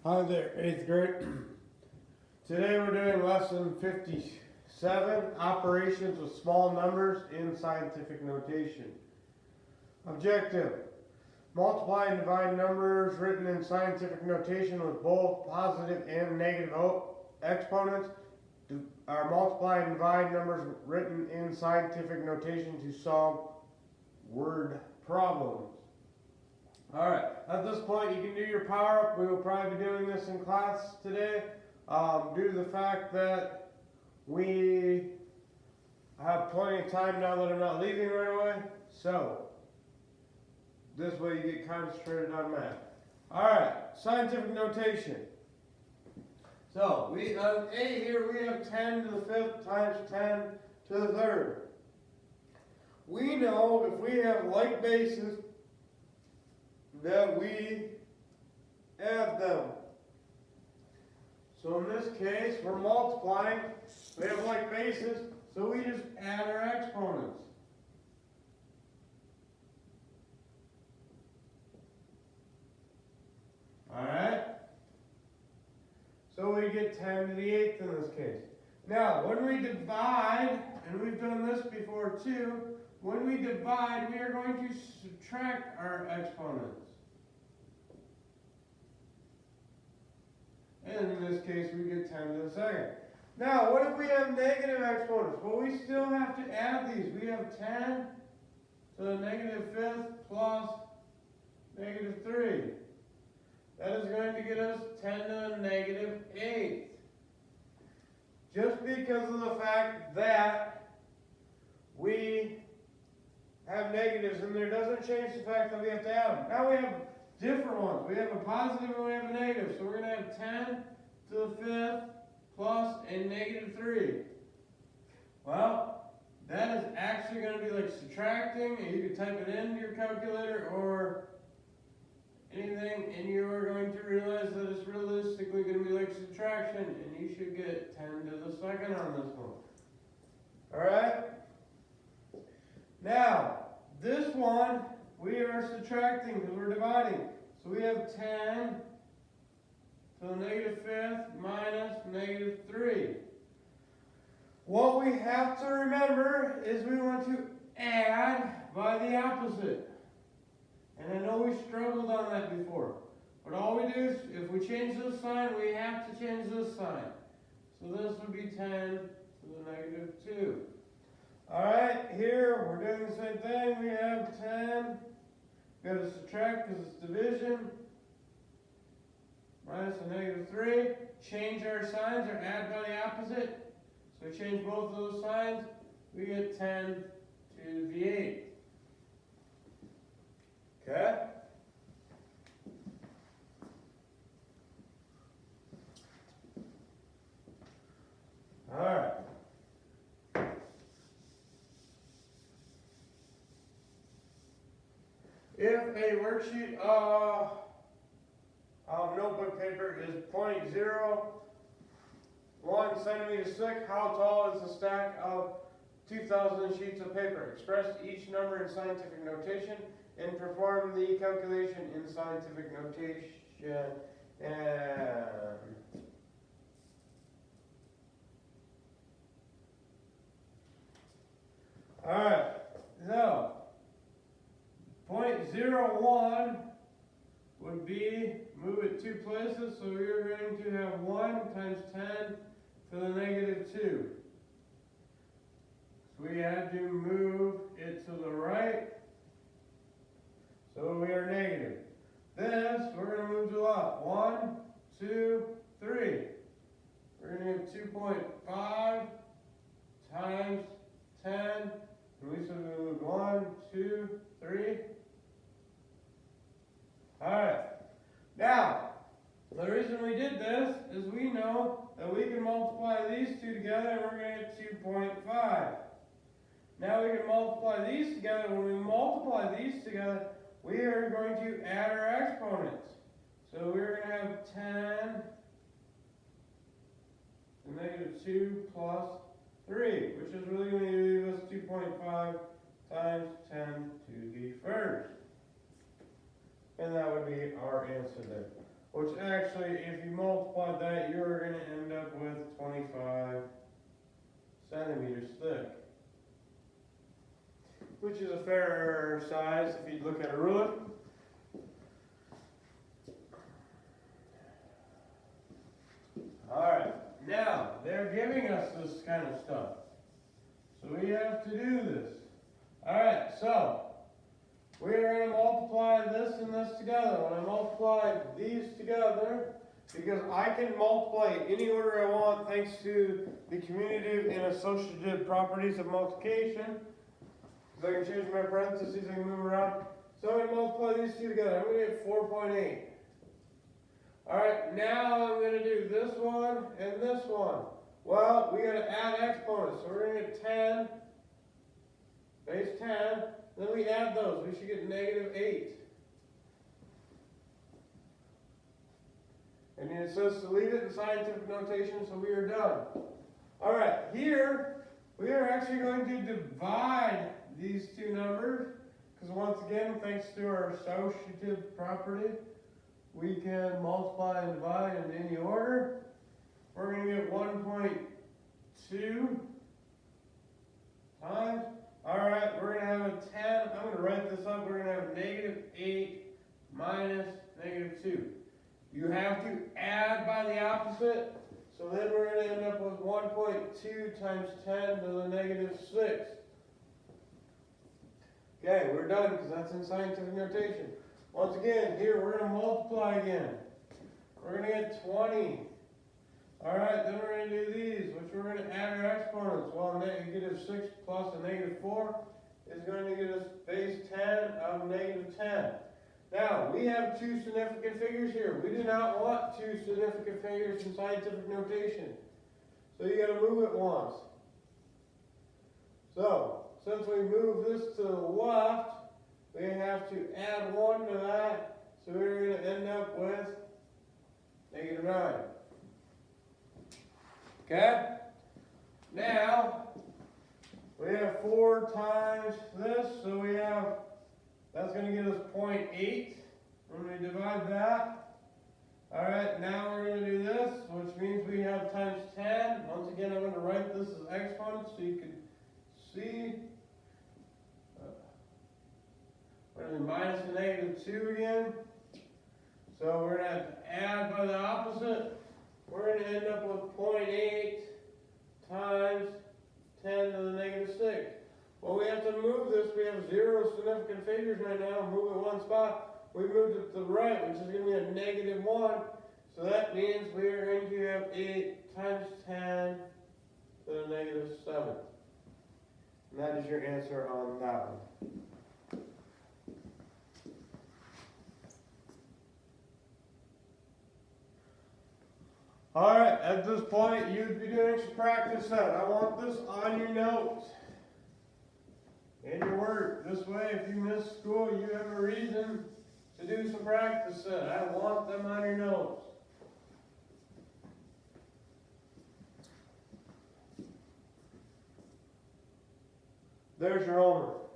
Hi there, 8th grade. Today we're doing lesson 57, operations with small numbers in scientific notation. Objective: multiply and divide numbers written in scientific notation with both positive and negative exponents. Multiply and divide numbers written in scientific notation to solve word problems. Alright, at this point you can do your power up. We will probably be doing this in class today due to the fact that we have plenty of time now that I'm not leaving right away. So, this way you get concentrated on math. Alright, scientific notation. So, we on A here we have 10 to the 5th times 10 to the 3rd. We know if we have like bases that we add them. So in this case, we're multiplying. We have like bases, so we just add our exponents. Alright? So we get 10 to the 8th in this case. Now, when we divide, and we've done this before too, when we divide, we are going to subtract our exponents. And in this case, we get 10 to the 2nd. Now, what if we have negative exponents? Well, we still have to add these. We have 10 to the negative 5th plus negative 3. That is going to get us 10 to the negative 8th. Just because of the fact that we have negatives in there doesn't change the fact that we have to add them. Now we have different ones. We have a positive and we have a negative. So we're going to have 10 to the 5th plus a negative 3. Well, that is actually going to be like subtracting. And you can type it into your calculator or anything, and you are going to realize that it's realistically going to be like subtraction, and you should get 10 to the 2nd on this one. Alright? Now, this one, we are subtracting because we're dividing. So we have 10 to the negative 5th minus negative 3. What we have to remember is we want to add by the opposite. And I know we struggled on that before. But all we do is, if we change this sign, we have to change this sign. So this would be 10 to the negative 2. Alright, here we're doing the same thing. We have 10. We've got to subtract because it's division. Minus a negative 3. Change our signs or add by the opposite. So we change both of those signs. We get 10 to the 8th. Okay? Alright. If a worksheet notebook paper is 0.01 centimeters thick, how tall is the stack of 2,000 sheets of paper? Express each number in scientific notation and perform the calculation in scientific notation. Alright, so 0.01 would be, move it 2 places, so we're going to have 1 times 10 to the negative 2. So we had to move it to the right, so we are negative. This, we're going to move to the left. 1, 2, 3. We're going to have 2.5 times 10, and we said we moved 1, 2, 3. Alright, now, the reason we did this is we know that we can multiply these two together and we're going to get 2.5. Now we can multiply these together. When we multiply these together, we are going to add our exponents. So we're going to have 10 to negative 2 plus 3, which is really going to give us 2.5 times 10 to the 1st. And that would be our answer there. which actually, if you multiply that, you're going to end up with 25 centimeters thick, which is a fair size if you look at a ruler. Alright, now they're giving us this kind of stuff, so we have to do this. Alright, so we're going to multiply this and this together. When I multiply these together, because I can multiply any order I want thanks to the commutative and associative properties of multiplication. So I can change my parentheses, I can move around. So I'm going to multiply these two together. I'm going to get 4.8. Alright, now I'm going to do this one and this one. Well, we got to add exponents. So we're going to get 10, base 10. Then we add those. We should get negative 8. And it says to leave it in scientific notation, so we are done. Alright, here we are actually going to divide these two numbers. Because once again, thanks to our associative property, we can multiply and divide in any order. We're going to get 1.2 times. Alright, we're going to have a 10. I'm going to write this up. We're going to have negative 8 minus negative 2. You have to add by the opposite. So then we're going to end up with 1.2 times 10 to the negative 6. Okay, we're done because that's in scientific notation. Once again, here we're going to multiply again. We're going to get 20. Alright, then we're going to do these, which we're going to add our exponents. Well, negative 6 plus a negative 4 is going to get us base 10 of negative 10. Now, we have two significant figures here. We do not want two significant figures in scientific notation. So you got to move it once. So, since we move this to the left, we have to add 1 to that. So we're going to end up with negative 9. Okay? Now, we have 4 times this, so we have, that's going to give us 0.8 when we divide that. Alright, now we're going to do this, which means we have times 10. Once again, I'm going to write this as exponents so you can see. We're going to minus the negative 2 again. So we're going to have to add by the opposite. We're going to end up with 0.8 times 10 to the negative 6. Well, we have to move this. We have 0 significant figures right now. Move it one spot. We moved it to the right, which is going to be a negative 1. So that means we are going to have 8 times 10 to the negative 7. And that is your answer on that one. Alright, at this point, you'd be doing some practice set. I want this on your notes and your work. This way, if you miss school, you have a reason to do some practice set. I want them on your notes. There's your homework.